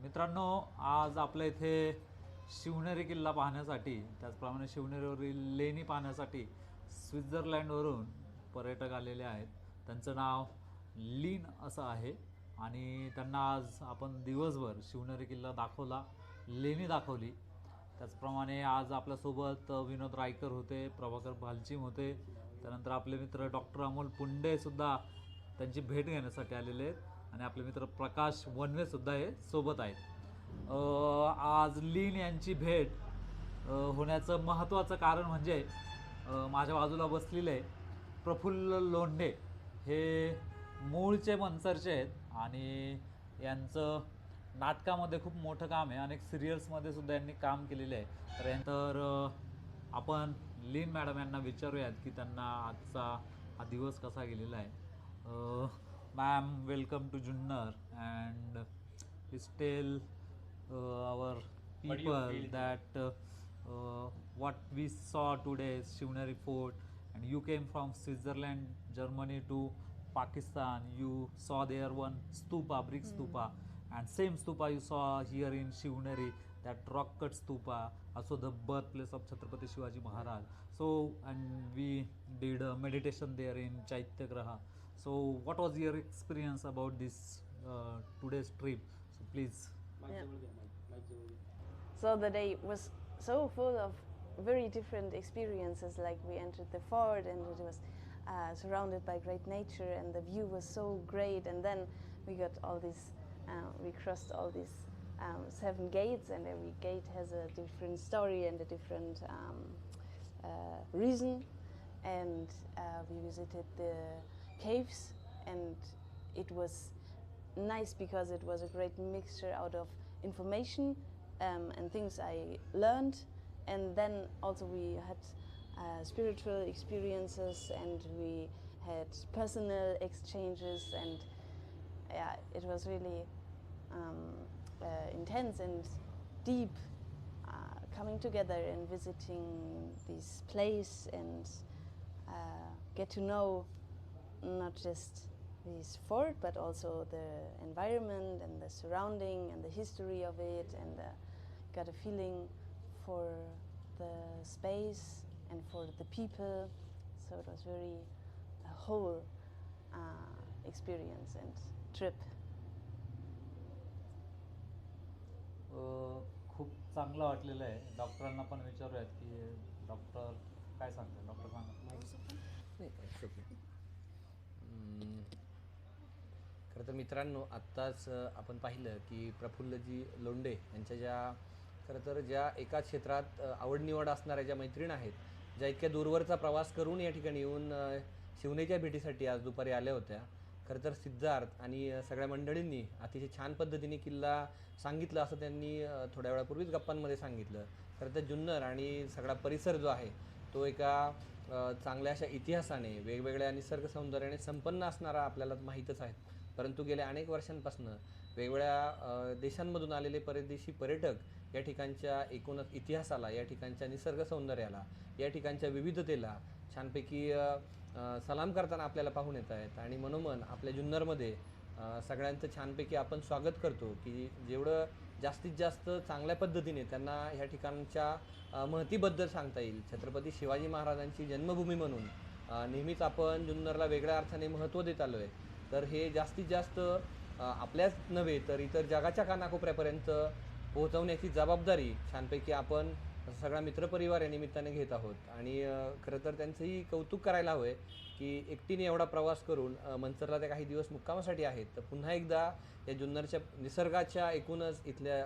मित्रांनो, आज आपल्या इथे शिवनेरी किल्ला पाहण्यासाठी, त्याचप्रमाणे शिवनेरीवरील लेणी पाहण्यासाठी स्वित्झर्लंडवरून पर्यटक आलेले आहेत. त्यांचं नाव लीन असं आहे आणि त्यांना आज आपण दिवसभर शिवनेरी किल्ला दाखवला, लेणी दाखवली. त्याचप्रमाणे आज आपल्यासोबत विनोद रायकर होते, प्रभाकर भालचीम होते, त्यानंतर आपले मित्र डॉक्टर अमोल पुंडेसुद्धा त्यांची भेट घेण्यासाठी आलेले आहेत आणि आपले मित्र प्रकाश वनवेसुद्धा हे सोबत आहेत. आज लीन यांची भेट होण्याचं महत्त्वाचं कारण म्हणजे माझ्या बाजूला बसलेले प्रफुल्ल लोंढे हे मूळचे मनसरचे आहेत आणि यांचं नाटकामध्ये खूप मोठं काम आहे, अनेक सिरियल्समध्ये सुद्धा यांनी काम केलेलं आहे. तर आपण लीन मॅडम यांना विचारूयात की त्यांना आजचा हा दिवस कसा गेलेला आहे. Ma'am, welcome to Junnar and please tell our people that what we saw today Shivneri fort, and you came from Switzerland, Germany to Pakistan. You saw there one stupa, brick stupa, and same stupa you saw here in Shivneri, that rock cut stupa, also the birthplace of Chhatrapati Shivaji Maharaj. So, and we did a meditation there in Chaityagraha. So what was your experience about this today's trip? So please. So the day was so full of very different experiences. Like we entered the fort and it was surrounded by great nature and the view was so great. And then we got all these, we crossed all these 7 gates, and every gate has a different story and a different reason. And we visited the caves, and it was nice because it was a great mixture out of information and things I learned, and then also we had spiritual experiences and we had personal exchanges, and yeah, it was really intense and deep, coming together and visiting this place and get to know not just this fort but also the environment and the surrounding and the history of it, and got a feeling for the space and for the people. So it was very a whole experience and trip. खूप चांगलं वाटलेलं आहे. डॉक्टरांना पण विचारूयात की doctor काय सांगतात. Doctor सांगा. खरं तर मित्रांनो, आत्ताच आपण पाहिलं की प्रफुल्लजी लोंढे यांच्या ज्या एका क्षेत्रात आवडनिवड असणाऱ्या ज्या मैत्रीण आहेत, ज्या इतक्या दूरवरचा प्रवास करून या ठिकाणी येऊन शिवनेच्या भेटीसाठी आज दुपारी आल्या होत्या. खरं तर सिद्धार्थ आणि सगळ्या मंडळींनी अतिशय छान पद्धतीने किल्ला सांगितलं, असं त्यांनी थोड्या वेळापूर्वीच गप्पांमध्ये सांगितलं. खरं तर जुन्नर आणि सगळा परिसर जो आहे तो एका चांगल्या अशा इतिहासाने, वेगवेगळ्या निसर्ग सौंदर्याने संपन्न असणारा आपल्याला माहीतच आहे. परंतु गेल्या अनेक वर्षांपासून वेगवेगळ्या देशांमधून आलेले परदेशी पर्यटक या ठिकाणच्या एकूणच इतिहासाला, या ठिकाणच्या निसर्ग सौंदर्याला, या ठिकाणच्या विविधतेला छानपैकी सलाम करताना आपल्याला पाहून येत आहेत. आणि मनोमन आपल्या जुन्नरमध्ये सगळ्यांचं छानपैकी आपण स्वागत करतो की जेवढं जास्तीत जास्त चांगल्या पद्धतीने त्यांना ह्या ठिकाणच्या महतीबद्दल सांगता येईल. छत्रपती शिवाजी महाराजांची जन्मभूमी म्हणून नेहमीच आपण जुन्नरला वेगळ्या अर्थाने महत्त्व देत आलो आहे. तर हे जास्तीत जास्त आपल्याच नव्हे तर इतर जगाच्या कानाकोपऱ्यापर्यंत पोहोचवण्याची जबाबदारी छानपैकी आपण सगळा मित्रपरिवार या निमित्ताने घेत आहोत. आणि खरं तर त्यांचंही कौतुक करायला हवं आहे की एकटीने एवढा प्रवास करून मनसरला त्या काही दिवस मुक्कामासाठी आहेत. तर पुन्हा एकदा या जुन्नरच्या निसर्गाच्या, एकूणच इथल्या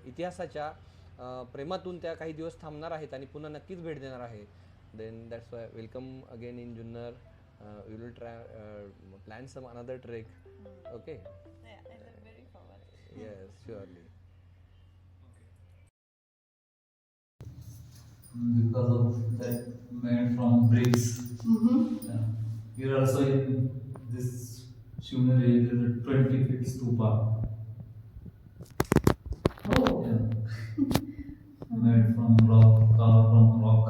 इतिहासाच्या प्रेमातून त्या काही दिवस थांबणार आहेत आणि पुन्हा नक्कीच भेट देणार आहे. Then that's why welcome again in Junnar. We will try plan some another trek. Okay. Yeah, I look very forward. Yes, surely. Because of that made from bricks. Yeah. Here also in this Shivneri there is a 20 feet stupa. Oh. Yeah. Made from rock, carved from rock.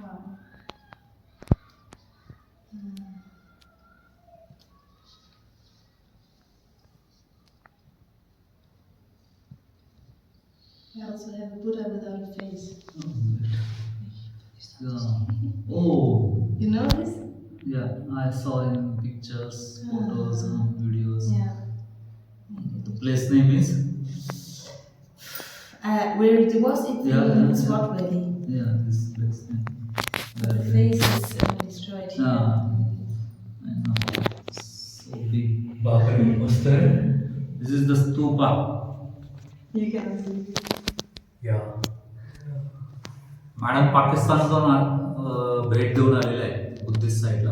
Wow. I also have a Buddha without a face. Yeah. Oh, You know this? yeah, I saw in pictures, Ah. photos, and videos. Yeah. The place name is? Where it was, it's in Swat Valley. Yeah, this place name. But the face is destroyed here. Ah, I know. So big. This is the stupa. You can see. Madam पाकिस्तानातून भेट देऊन आलेला आहे Buddhist साईडला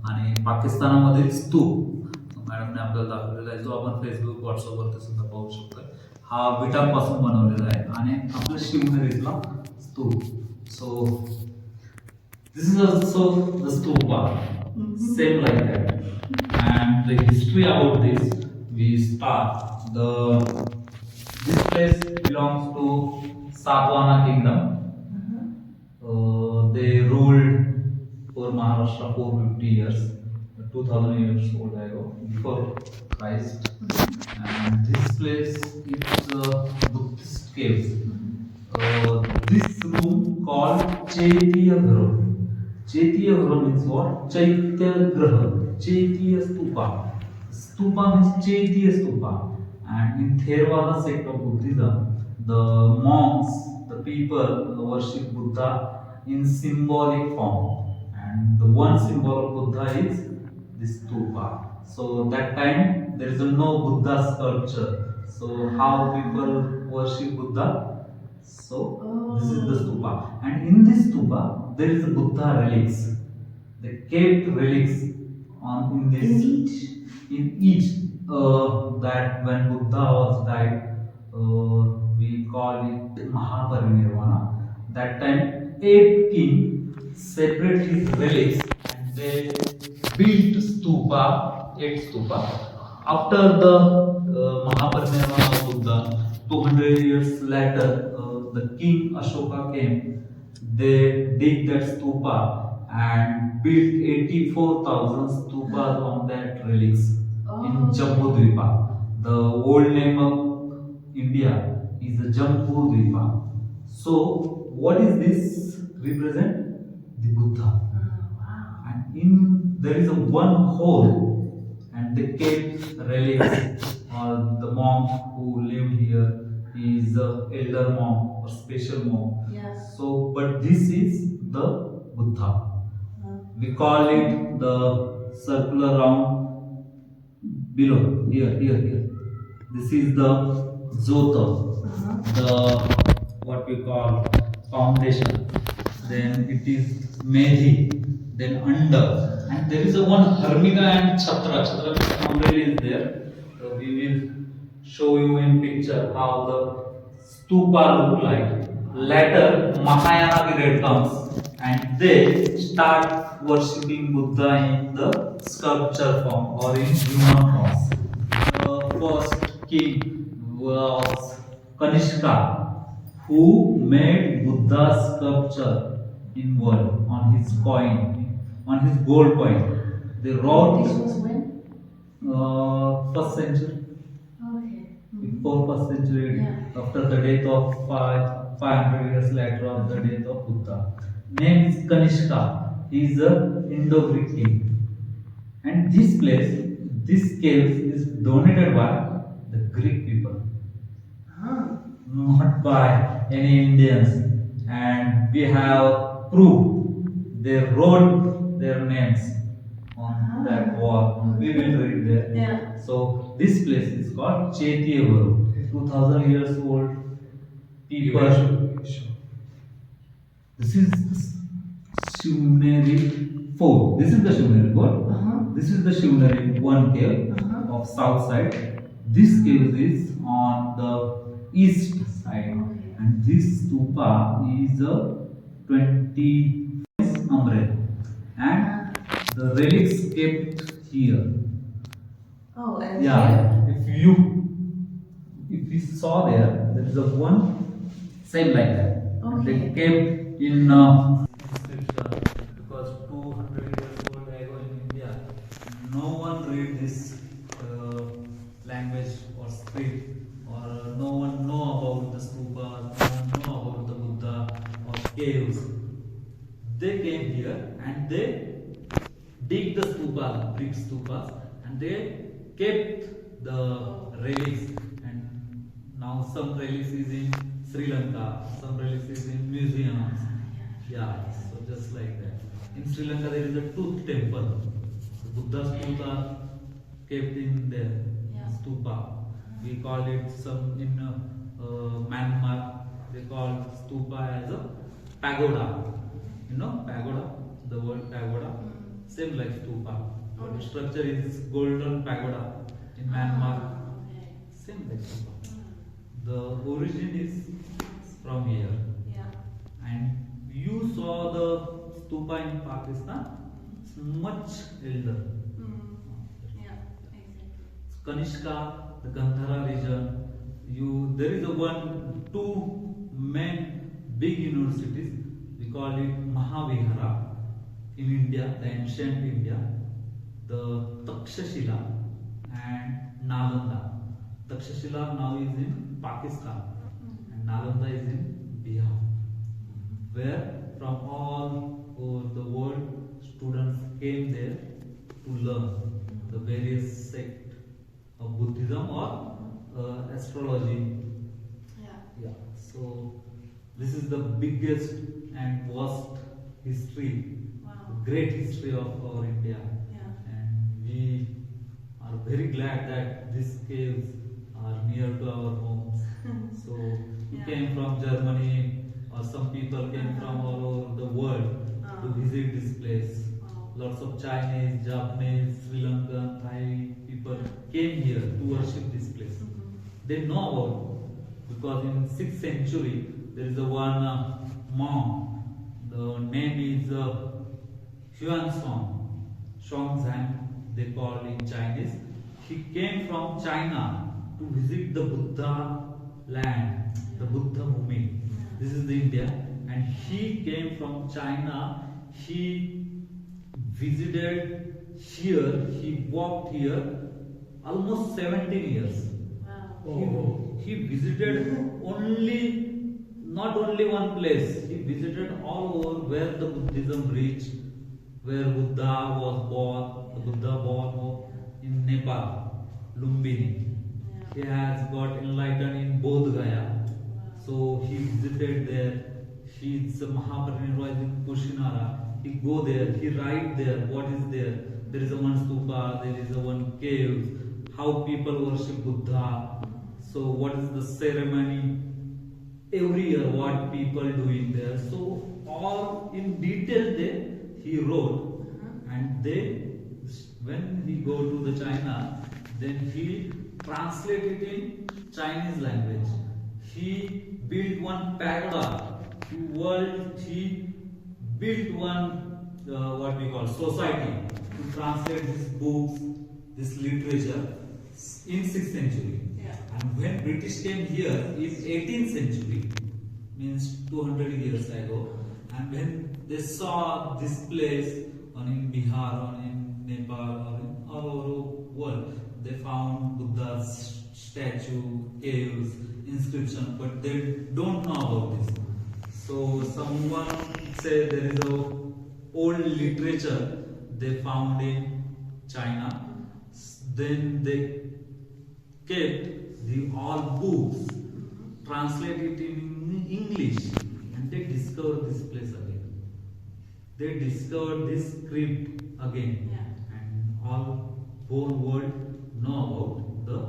आणि पाकिस्तानामधील स्तूप मॅडमने आपल्याला दाखवलेला आहे जो आपण फेसबुक व्हॉट्सअपवरती सुद्धा पाहू शकतो. हा विटांपासून बनवलेला आहे आणि आपल्या शिवनेरीतला स्तूप. So this is also the stupa same like that and the history about this we start the this place belongs to Satavahana kingdom. They ruled for Maharashtra 450 years, 2000 years old ago, before Christ. And this place is Buddhist caves. This room called Chaitya Graha. Chaitya Graha means what? Chaitya Graha. Chaitya Stupa. Stupa means Chaitya Stupa. And in Theravada sect of Buddhism, the monks, the people worship Buddha in symbolic form, and the one symbol of Buddha is this stupa. So that time there is no Buddha sculpture. So how people worship Buddha? So this is the stupa, and in this stupa there is a Buddha relics. They kept relics on in this in each that when Buddha was died, we call it Mahaparinirvana. That time 8 kings separate his relics and they built stupa, 8 stupa. After the Mahaparinirvana of Buddha, 200 years later, the king Ashoka came. They dig that stupa and built 84,000 stupas on that relics in Jambu Dwipa. The old name of India is the Jambu Dwipa. So what is this represent? The Buddha. Wow. And in there is a one hole and they kept relics or the monk who lived here is the elder monk or special monk. Yeah. So but this is the Buddha. We call it the circular round below here. This is the Zota, the what we call foundation. Then it is Medhi, then under, and there is a one Harmika and Chhatra. Chhatra means umbrella is there. So we will show you in picture how the stupa look like. Later Mahayana period comes and they start worshipping Buddha in the sculpture form or in human form. The first king was Kanishka, who made Buddha sculpture in world on his coin, on his gold coin. They wrote This was when? first century, Okay. before first century, Yeah. after the death of 500 years later of the death of Buddha. Name is Kanishka. He is a Indo-Greek king. And this place, this cave is donated by the Greek people, not by any Indians. And we have proof. They wrote their names on that wall. We will read there. Yeah. So this place is called Chaitya Graha. 2000 years old people. This is Shivneri 4. This is the Shivneri 4. This is the Shivneri 1 cave of south side. This cave is on the east side, and this stupa is a 20 umbrella, and the relics kept here. Oh, and Yeah, here? if you saw there is a one same like that. They kept in inscription because 200 years old ago in India, no one read this language or script, or no one know about the stupas, don't know about the Buddha or caves. They came here and they dig the stupas, brick stupas, and they kept the relics. And now some relics is in Sri Lanka, some relics is in museums. Yeah, so just like that. In Sri Lanka there is a tooth temple. The Buddha's tooth are kept in there, stupa. We call it some in Myanmar. They call stupa as a pagoda. You know pagoda, the word pagoda, same like stupa. But the structure is golden pagoda in Myanmar, same like stupa. The origin is from here. And you saw the stupa in Pakistan, it's much elder. Kanishka, the Gandhara region. There is two main big universities. We call it Mahavihara in India, the ancient India, the Takshashila and Nalanda. Takshashila now is in Pakistan and Nalanda is in Bihar, where from all over the world students came there to learn the various sects of Buddhism or astrology. Yeah. So this is the biggest and vast history, great history of our India. And we are very glad that these caves are near to our homes. So you came from Germany or some people came from all over the world to visit this place. Lots of Chinese, Japanese, Sri Lankan, Thai people came here to worship this place. They know about, because in 6th century there is a one monk. The name is Huan Song, Shongzhang they call in Chinese. He came from China to visit the Buddha land, the Buddha Bhumi. This is the India, and he came from China. He visited here, he walked here almost 17 years. He visited not only one place, he visited all over where the Buddhism reached, where Buddha was born. The Buddha born in Nepal, Lumbini. He has got enlightened in Bodh Gaya. So he visited there. He's Mahaparinirvana in Kushinara. He go there, he write there, what is there. There is a one stupa, there is a one cave, how people worship Buddha. So what is the ceremony, every year what people doing there. So all in detail there he wrote. And when he go to the China, then he translate it in Chinese language. He built one pagoda he built one what we call society to translate these books, this literature in 6th century. And when British came here in 18th century, means 200 years ago, and when they saw this place in Bihar or in Nepal or in all over world, they found Buddha's statue, caves, inscription, but they don't know about this. So someone said there is a old literature they found in China. Then they kept the all books, translated in English, and they discovered this place again. They discovered this script again, and all whole world know about the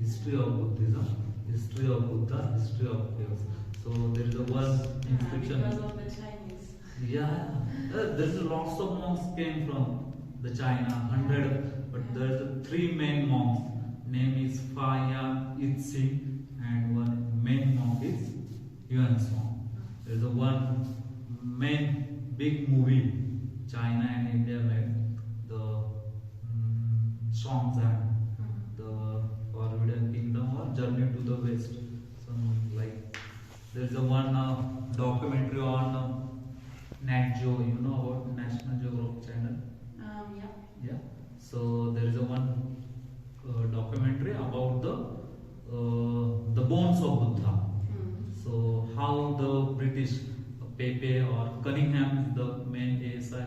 history of Buddhism, history of Buddha, history of chaos. So there is a one inscription. Because of the Chinese. Yeah, there's lots of monks came from the China, 100, but there's three main monks. Name is Fa Yan Yitzi, and one main monk is Yuan Song. There's a one main big movie China and India made, the Shongzhang, the Forbidden Kingdom or Journey to the West. Something like there's a one documentary on Nat Geo, you know about National Geographic Channel. Yeah. So there is a one documentary about the bones of Buddha. how the British Pepe or Cunningham is the main ASI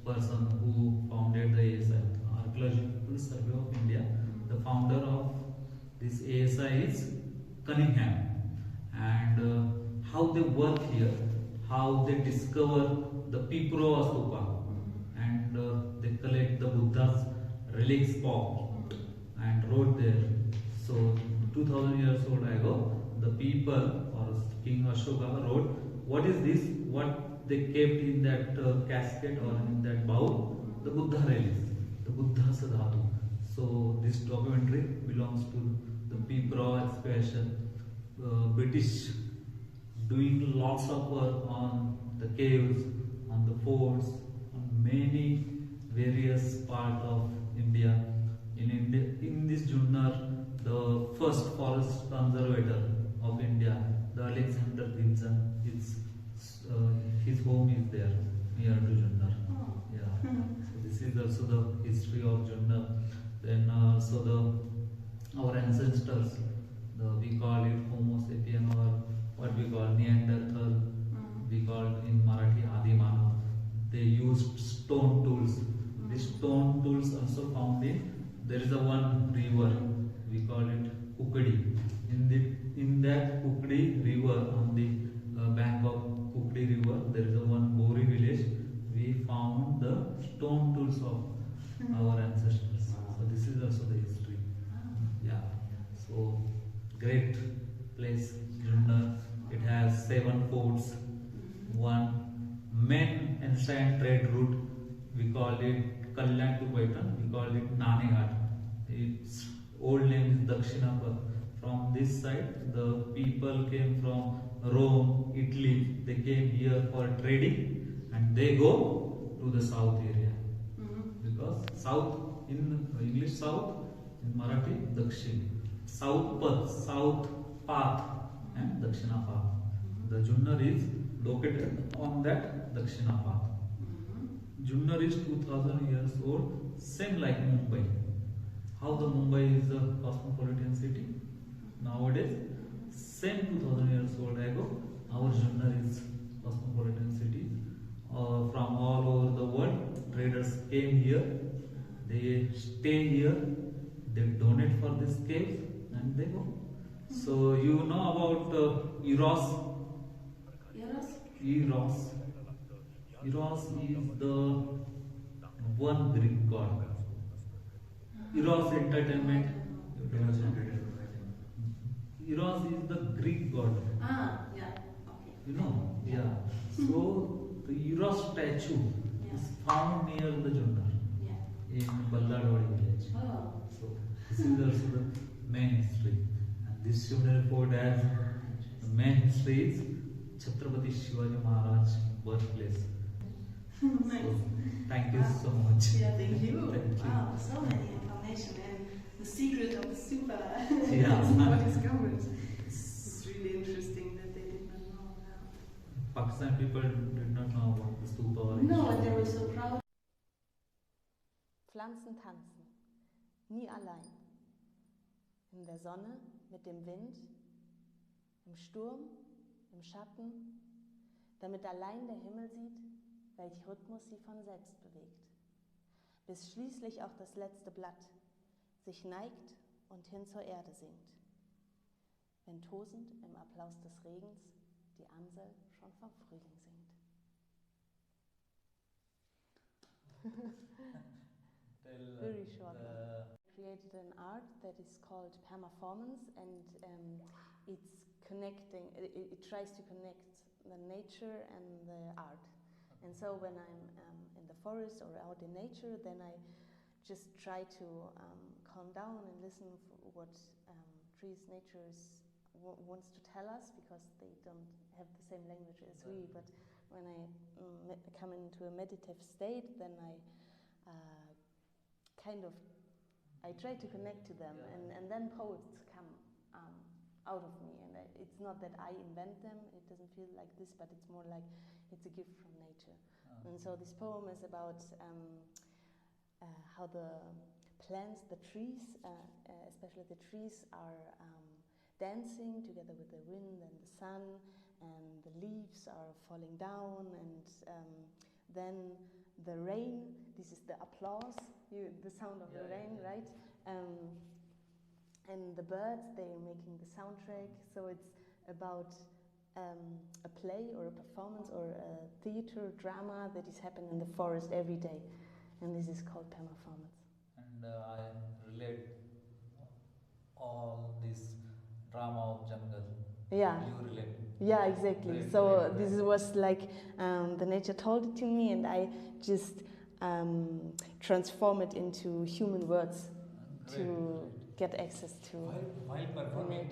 person who founded the ASI, Archaeological Survey of India. The founder of this ASI is Cunningham, and how they work here, how they discover the Pipro Stupa, and they collect the Buddha's relic spot and wrote there. So 2000 years old ago, the people or King Ashoka wrote, what is this? What they kept in that casket or in that bowl? The Buddha relics, the Buddha Sadhatu. So this documentary belongs to the Pipro excavation. British doing lots of work on the caves, on the forts, on many various parts of India. In this Junnar, the first forest conservator of India, the Alexander Gibson, his home is there near to Junnar. Yeah. So this is also the history of Junnar. Then also our ancestors, we call it Homo sapien or what we call Neanderthal. We call in Marathi Adi Manav. They used stone tools. These stone tools also found in, there is a one river, we call it Kukdi. In that Kukdi river, on the bank of Kukdi river, there is a one Bori village. We found the stone tools of our ancestors. So this is also the history. Yeah. So great place, Junnar. It has 7 forts, one main ancient trade route. We call it Kalyan to Paitan. We call it Naneghat. Its old name is Dakshinapur. From this side, the people came from Rome, Italy. They came here for trading, and they go to the south area. Because south in English south, in Marathi Dakshin. South path and Dakshina path. The Junnar is located on that Dakshina path. Junnar is 2000 years old, same like Mumbai. How the Mumbai is a cosmopolitan city nowadays, same 2000 years old ago, our Junnar is cosmopolitan city. From all over the world, traders came here, they stay here, they donate for this cave, and they go. So you know about Eros? Eros. Eros is the one Greek god. Eros entertainment. Eros is the Greek god. Yeah. Okay. You know? Yeah. So the Eros statue is found near the Junnar in Balladwadi village. So this is also the main history. And this Shivneri fort has the main history is Chhatrapati Shivaji Maharaj birthplace. Nice. So thank you so much. Yeah, thank you. Thank you. Wow, so many information and the secret of the super Yeah. super discovered. It's really interesting that they did not know that. Pakistan people did not know about the stupa or No, and they were so proud. Pflanzen tanzen, nie allein. In der Sonne, mit dem Wind, im Sturm, im Schatten, damit allein der Himmel sieht, welch Rhythmus sie von selbst bewegt. Bis schließlich auch das letzte Blatt sich neigt und hin zur Erde sinkt. Wenn tosend im Applaus des Regens die Amsel schon vom Frühling singt. Very short one. Created an art that is called performance, and it's connecting. It tries to connect the nature and the art. And so when I'm in the forest or out in nature, then I just try to calm down and listen for what trees, nature wants to tell us, because they don't have the same language as we. But when I come into a meditative state, then I I try to connect to them, and then poets come out of me. And it's not that I invent them, it doesn't feel like this, but it's more like it's a gift from nature. And so this poem is about how the plants, the trees, especially the trees, are dancing together with the wind and the sun, and the leaves are falling down, and then the rain. This is the applause, the sound of the rain, right? And the birds, they are making the soundtrack. So it's about a play or a performance or a theater drama that is happening in the forest every day, and this is called performance. And I relate all this drama of jungle. Yeah. You relate. Yeah, exactly. Great, So great, this great. was like the nature told it to me, and I just transform it into human words Great, to great. get access to While the performing, nature.